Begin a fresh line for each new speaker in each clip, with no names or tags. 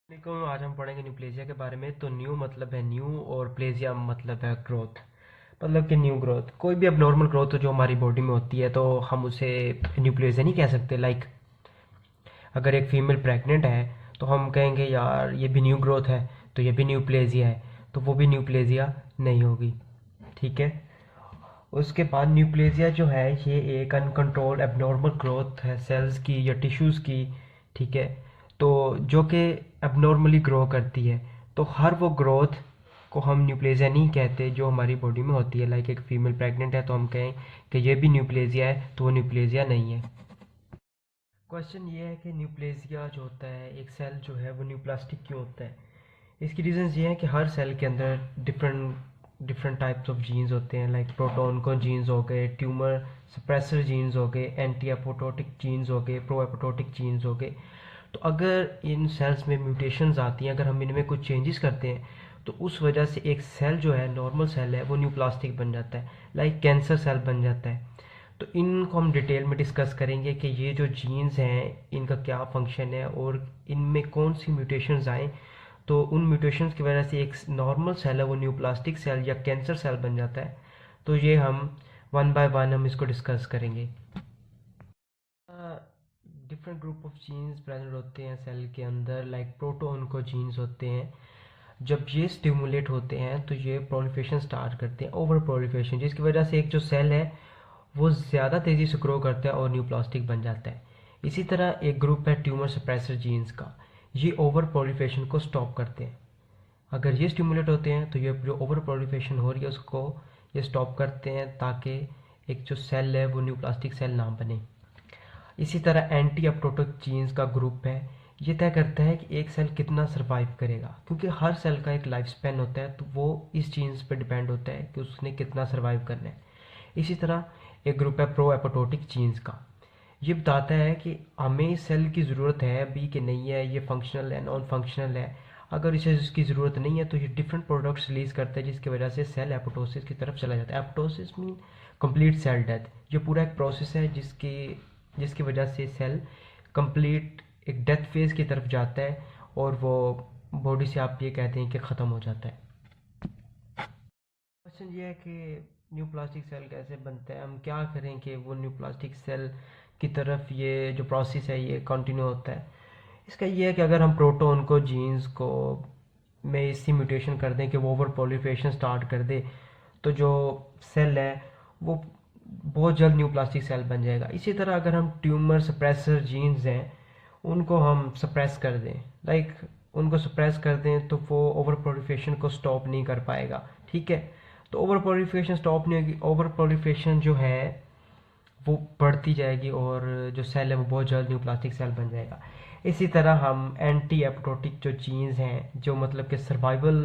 वालेकुम। आज हम पढ़ेंगे न्यूप्लेजिया के बारे में। तो न्यू मतलब है न्यू और प्लेजिया मतलब है ग्रोथ। मतलब कि न्यू ग्रोथ कोई भी अब नॉर्मल ग्रोथ जो हमारी बॉडी में होती है तो हम उसे न्यूप्लेजिया नहीं कह सकते। लाइक अगर एक फीमेल प्रेग्नेंट है तो हम कहेंगे यार ये भी न्यू ग्रोथ है, तो ये भी न्यूप्लेजिया है, तो वो भी न्यूप्लेजिया नहीं होगी। ठीक है। उसके बाद न्यूप्लेजिया जो है ये एक अनकंट्रोल्ड एबनॉर्मल ग्रोथ है सेल्स की या टिश्यूज़ की। ठीक है। तो जो कि एबनॉर्मली ग्रो करती है, तो हर वो ग्रोथ को हम न्यूप्लेजिया नहीं कहते जो हमारी बॉडी में होती है। लाइक एक फीमेल प्रेग्नेंट है तो हम कहें कि ये भी न्यूप्लेजिया है, तो वो न्यूप्लेजिया नहीं है। क्वेश्चन ये है कि न्यूप्लेजिया जो होता है, एक सेल जो है वो न्यूप्लास्टिक क्यों होता है। इसकी रीजंस ये हैं कि हर सेल के अंदर different different types of genes होते हैं। लाइक प्रोटॉन को जीन्स हो गए, ट्यूमर सप्रेसर जीन्स हो गए, एंटी एपोटोटिक जीन्स हो गए, प्रो एपोटोटिक जीन्स हो गए। तो अगर इन सेल्स में म्यूटेशंस आती हैं, अगर हम इनमें कुछ चेंजेस करते हैं, तो उस वजह से एक सेल जो है, नॉर्मल सेल है, वो न्यूप्लास्टिक बन जाता है। लाइक कैंसर सेल बन जाता है। तो इनको हम डिटेल में डिस्कस करेंगे कि ये जो जीन्स हैं इनका क्या फंक्शन है और इनमें कौन सी म्यूटेशंस आए तो उन म्यूटेशंस की वजह से एक नॉर्मल सेल है वो न्यूप्लास्टिक सेल या कैंसर सेल बन जाता है। तो ये हम वन बाय वन हम इसको डिस्कस करेंगे। Different group of genes present होते हैं सेल के अंदर। लाइक प्रोटोन को जीन्स होते हैं, जब ये स्टिमुलेट होते हैं तो ये प्रोलिफरेशन स्टार्ट करते हैं, ओवर प्रोलिफरेशन, जिसकी वजह से एक जो सेल है वो ज़्यादा तेज़ी से ग्रो करता है और न्यू प्लास्टिक बन जाता है। इसी तरह एक ग्रुप है ट्यूमर सप्रेसर जीन्स का। ये ओवर प्रोलिफरेशन को स्टॉप करते हैं। अगर ये स्टिमुलेट होते हैं तो ये जो ओवर प्रोलिफरेशन हो रही है उसको ये स्टॉप करते हैं, ताकि एक जो सेल है वो न्यू प्लास्टिक सेल ना बने। इसी तरह एंटी अपटोटिक जीन्स का ग्रुप है। ये तय करता है कि एक सेल कितना सर्वाइव करेगा, क्योंकि हर सेल का एक लाइफ स्पैन होता है, तो वो इस जीन्स पे डिपेंड होता है कि उसने कितना सर्वाइव करना है। इसी तरह एक ग्रुप है प्रो एपोटोटिक जीन्स का। ये बताता है कि हमें इस सेल की ज़रूरत है अभी कि नहीं है, ये फंक्शनल है नॉन फंक्शनल है। अगर इसे इसकी ज़रूरत नहीं है तो ये डिफरेंट प्रोडक्ट्स रिलीज करता है, जिसकी वजह से सेल एपोटोसिस की तरफ चला जाता है। Apoptosis mean complete cell death. ये पूरा एक प्रोसेस है जिसकी जिसकी वजह से सेल कंप्लीट एक डेथ फेज की तरफ जाता है और वो बॉडी से आप ये कहते हैं कि ख़त्म हो जाता है। क्वेश्चन ये है कि न्यू प्लास्टिक सेल कैसे बनता है, हम क्या करें कि वो न्यू प्लास्टिक सेल की तरफ ये जो प्रोसेस है ये कंटिन्यू होता है। इसका ये है कि अगर हम प्रोटोन को जीन्स को में इसी म्यूटेशन कर दें कि वो ओवर प्रोलिफरेशन स्टार्ट कर दे, तो जो सेल है वो बहुत जल्द न्यू प्लास्टिक सेल बन जाएगा। इसी तरह अगर हम ट्यूमर सप्रेसर जीन्स हैं उनको हम सप्रेस कर दें, लाइक उनको सप्रेस कर दें, तो वो ओवर प्रोलिफरेशन को स्टॉप नहीं कर पाएगा। ठीक है। तो ओवर प्रोलिफरेशन स्टॉप नहीं होगी, ओवर प्रोलिफरेशन जो है वो बढ़ती जाएगी और जो सेल है वो बहुत जल्द न्यू प्लास्टिक सेल बन जाएगा। इसी तरह हम एंटी एपोटोटिक जो जीन्स हैं, जो मतलब कि सर्वाइवल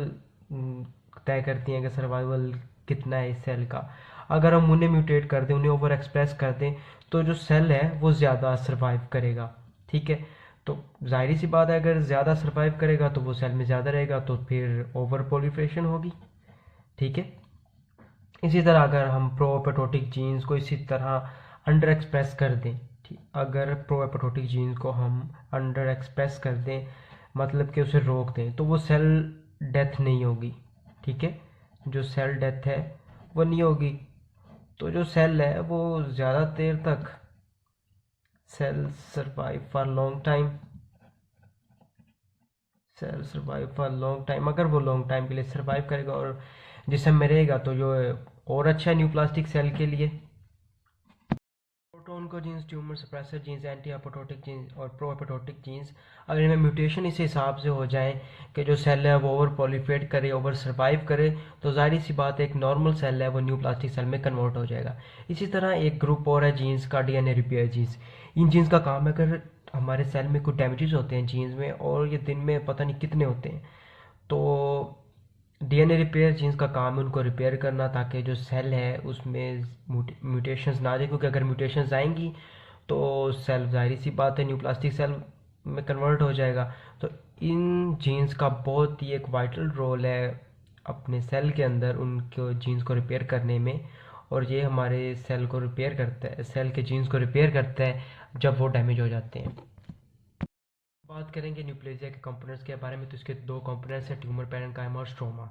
तय करती हैं कि सर्वाइवल कितना है इस सेल का, अगर हम उन्हें म्यूटेट कर दें, उन्हें ओवर एक्सप्रेस कर दें, तो जो सेल है वो ज़्यादा सर्वाइव करेगा। ठीक है। तो जाहिर सी बात है अगर ज़्यादा सर्वाइव करेगा तो वो सेल में ज़्यादा रहेगा, तो फिर ओवर प्रोलिफरेशन होगी। ठीक है। इसी तरह अगर हम प्रोएपोटोटिक जीन्स को इसी तरह अंडर एक्सप्रेस कर दें, ठीक, अगर प्रोएपोटोटिक जीन्स को हम अंडर एक्सप्रेस कर दें, मतलब कि उसे रोक दें, तो वो सेल डेथ नहीं होगी। ठीक है। जो सेल डेथ है वो नहीं होगी, तो जो सेल है वो ज़्यादा देर तक cell survive for long time cell survive for long time. अगर वो लॉन्ग टाइम के लिए सर्वाइव करेगा और जिसम में रहेगा तो जो है और अच्छा है न्यू प्लास्टिक सेल के लिए। Protooncogenes, tumour suppressor genes, anti apoptotic genes और प्रो एपोटोटिक जीन्स, अगर इनमें म्यूटेशन इस हिसाब से हो जाए कि जो सेल है वो ओवर प्रोलिफरेट करे, ओवर सर्वाइव करे, तो जाहिर सी बात है एक नॉर्मल सेल है वो न्यू प्लास्टिक सेल में कन्वर्ट हो जाएगा। इसी तरह एक ग्रुप और है जीन्स का, डीएनए रिपेयर जीन्स। इन जीन्स का काम है अगर हमारे सेल में कुछ डैमेजेस होते हैं जीन्स में, और ये दिन में पता नहीं कितने होते हैं, तो डीएनए रिपेयर जीन्स का काम है उनको रिपेयर करना, ताकि जो सेल है उसमें म्यूटेशंस ना आ जाए, क्योंकि अगर म्यूटेशंस आएंगी तो सेल जाहिर सी बात है न्यू प्लास्टिक सेल में कन्वर्ट हो जाएगा। तो इन जीन्स का बहुत ही एक वाइटल रोल है अपने सेल के अंदर उनको जीन्स को रिपेयर करने में, और ये हमारे सेल को रिपेयर करता है, सेल के जीन्स को रिपेयर करता है जब वो डैमेज हो जाते हैं। बात करेंगे न्यूप्लेजिया के कंपोनेंट्स के बारे में, तो इसके दो कंपोनेंट्स हैं, ट्यूमर पैरेन्काइमा और स्ट्रोमा।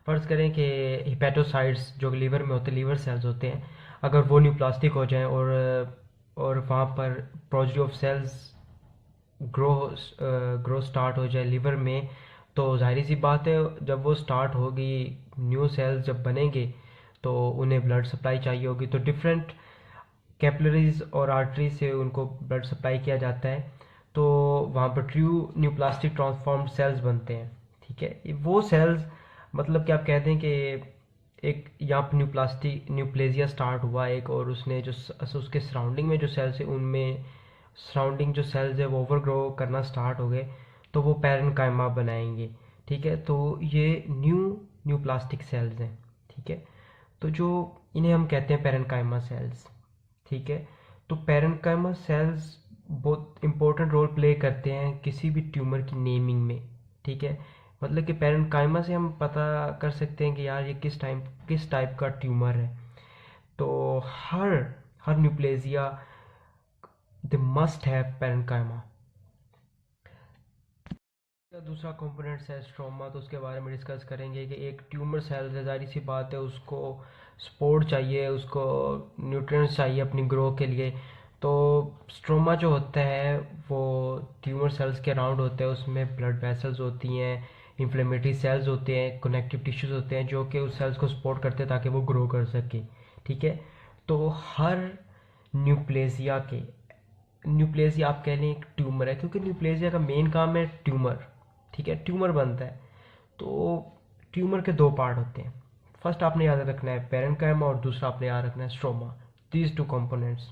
फर्ज करें कि हिपेटोसाइट्स जो लीवर में होते हैं, लीवर सेल्स होते हैं, अगर वो न्यूप्लास्टिक हो जाएं और वहाँ पर progeny of cells grow grow start हो जाए लीवर में, तो जाहिर सी बात है जब वो स्टार्ट होगी, न्यू सेल्स जब बनेंगे तो उन्हें ब्लड सप्लाई चाहिए होगी, तो डिफरेंट कैपिलरीज और आर्टरी से उनको ब्लड सप्लाई किया जाता है, तो वहाँ पर ट्रू न्यूप्लास्टिक ट्रांसफॉर्म्ड सेल्स बनते हैं। ठीक है, वो सेल्स मतलब कि आप कहते हैं कि एक यहाँ पर न्यूप्लेजिया स्टार्ट हुआ एक, और उसने जो उसके सराउंडिंग में जो सेल्स है उनमें सराउंडिंग जो सेल्स है वो ओवरग्रो करना स्टार्ट हो गए, तो वो पैरेन्काइमा बनाएंगे। ठीक है, तो ये न्यूप्लास्टिक सेल्स हैं। ठीक है, तो जो इन्हें हम कहते हैं पैरेन्काइमा सेल्स। ठीक है, तो पैरेन्काइमा सेल्स बहुत इंपॉर्टेंट रोल प्ले करते हैं किसी भी ट्यूमर की नेमिंग में। ठीक है, मतलब कि पैरेन्काइमा से हम पता कर सकते हैं कि यार ये किस टाइप का ट्यूमर है। तो हर हर neoplasia they must have parenchyma. दूसरा कंपोनेंट है स्ट्रोमा, तो उसके बारे में डिस्कस करेंगे कि एक ट्यूमर सेल है, जाहिर सी बात है उसको सपोर्ट चाहिए, उसको न्यूट्रिएंट्स चाहिए अपनी ग्रो के लिए। तो स्ट्रोमा जो होता है वो ट्यूमर सेल्स के अराउंड होता है, उसमें ब्लड वेसल्स होती हैं, इन्फ्लेमेटरी सेल्स होते हैं, कनेक्टिव टिश्यूज होते हैं जो कि उस सेल्स को सपोर्ट करते हैं ताकि वो ग्रो कर सके। ठीक है, तो हर न्यूप्लेजिया के न्यूप्लेजिया आप कह लें एक ट्यूमर है, क्योंकि न्यूप्लेजिया का मेन काम है ट्यूमर। ठीक है, ट्यूमर बनता है। तो ट्यूमर के दो पार्ट होते हैं, फर्स्ट आपने याद रखना है पैरेन्काइमा और दूसरा आपने याद रखना है स्ट्रोमा, दीज टू कंपोनेंट्स।